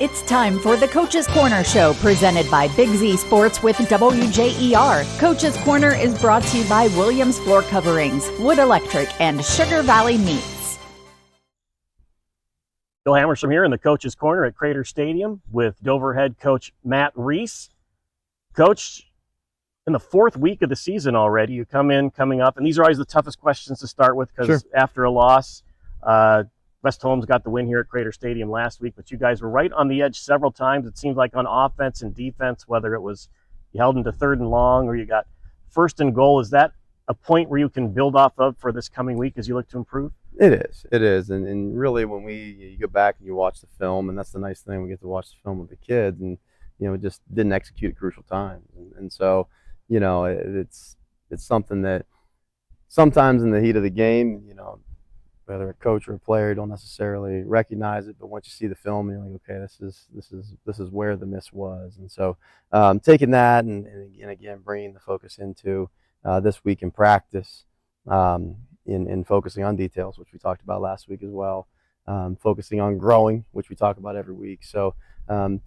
It's time for the Coach's Corner Show, presented by Big Z Sports with WJER. Coach's Corner is brought to you by Williams Floorcoverings, Wood Electric, and Sugar Valley Meats. Bill Hammerstrom here in the Coach's Corner at Crater Stadium with Dover head coach Matt Rees. Coach, in the fourth week of the season already, you coming up, and these are always the toughest questions to start with because after a loss, West Holmes got the win here at Crater Stadium last week, but you guys were right on the edge several times. It seemed like on offense and defense, whether it was you held into third and long or you got first and goal. Is that a point where you can build off of for this coming week as you look to improve? It is. And really when you go back and you watch the film, and that's the nice thing, we get to watch the film with the kids, and, just didn't execute at crucial times. And so, it's something that sometimes in the heat of the game, whether a coach or a player, don't necessarily recognize it, but once you see the film, you're like, okay, this is where the miss was. And so taking that and again bringing the focus into this week in practice, in focusing on details, which we talked about last week as well, focusing on growing, which we talk about every week. So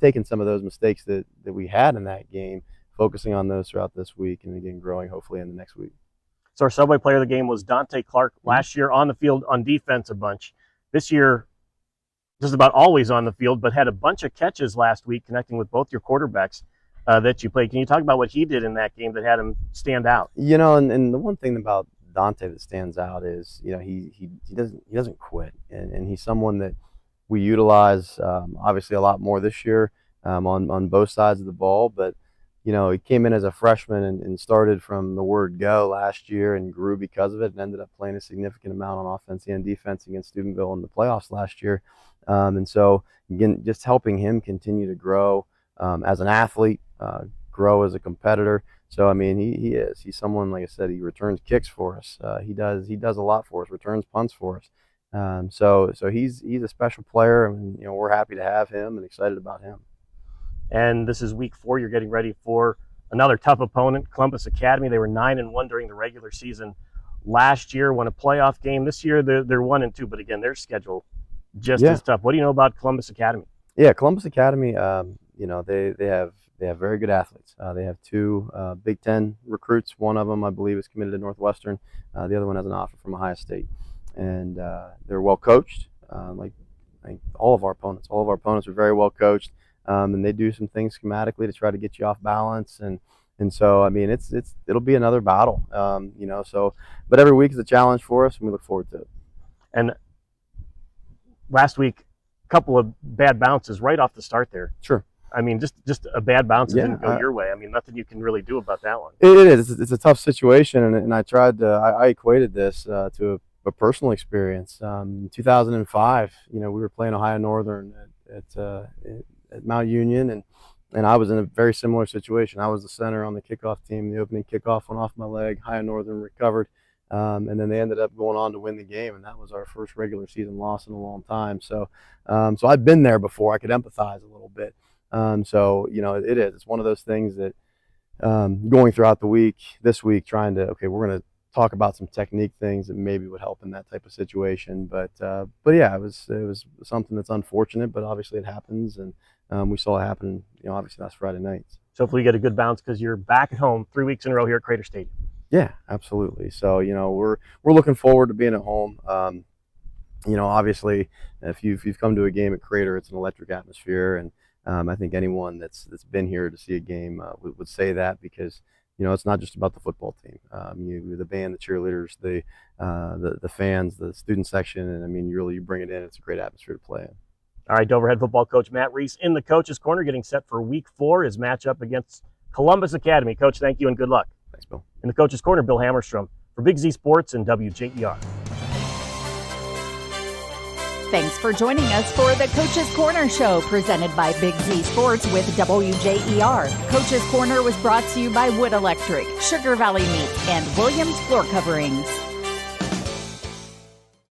taking some of those mistakes that we had in that game, focusing on those throughout this week, and again growing hopefully in the next week. So our Subway player of the game was Dante Clark last year on the field on defense a bunch. This year, just about always on the field, but had a bunch of catches last week connecting with both your quarterbacks that you played. Can you talk about what he did in that game that had him stand out? And the one thing about Dante that stands out is, he doesn't quit, and he's someone that we utilize obviously a lot more this year on both sides of the ball, but he came in as a freshman and started from the word go last year and grew because of it, and ended up playing a significant amount on offense and defense against Steubenville in the playoffs last year. And so, again, just helping him continue to grow as an athlete, grow as a competitor. So, he's someone, like I said, he returns kicks for us. He does a lot for us, returns punts for us. So he's a special player, and we're happy to have him and excited about him. And this is week 4. You're getting ready for another tough opponent, Columbus Academy. They were 9-1 during the regular season last year, won a playoff game. This year they're 1-2, but again, their schedule just as tough. What do you know about Columbus Academy? Yeah, Columbus Academy, they have very good athletes. They have 2 Big Ten recruits. One of them, I believe, is committed to Northwestern. The other one has an offer from Ohio State. And they're well coached, like all of our opponents. All of our opponents are very well coached. And they do some things schematically to try to get you off balance, and so it'll be another battle, but every week is a challenge for us, and we look forward to it. And last week, a couple of bad bounces right off the start there. Sure. Just a bad bounce that didn't go your way. Nothing you can really do about that one. It is. It's a tough situation, and I tried to. I equated this to a personal experience. In 2005, we were playing Ohio Northern at Mount Union, and I was in a very similar situation. I was the center on the kickoff team. The opening kickoff went off my leg. Ohio Northern recovered, and then they ended up going on to win the game, and that was our first regular season loss in a long time. So I'd been there before. I could empathize a little bit. It is. It's one of those things that going throughout the week, this week, trying to, we're going to talk about some technique things that maybe would help in that type of situation. But yeah, it was something that's unfortunate, but obviously it happens, and we saw it happen, obviously last Friday night. So hopefully you get a good bounce because you're back at home 3 weeks in a row here at Crater Stadium. Yeah, absolutely. So, we're looking forward to being at home. Obviously if you've come to a game at Crater, it's an electric atmosphere, and I think anyone that's been here to see a game would say that, because it's not just about the football team. The band, the cheerleaders, the fans, the student section, and you bring it in. It's a great atmosphere to play in. All right, Dover head football coach Matt Rees in the Coach's Corner, getting set for week 4, his matchup against Columbus Academy. Coach, thank you and good luck. Thanks, Bill. In the Coach's Corner, Bill Hammerstrom for Big Z Sports and WJER. Thanks for joining us for the Coach's Corner Show, presented by Big Z Sports with WJER. Coach's Corner was brought to you by Wood Electric, Sugar Valley Meats, and Williams Floorcoverings.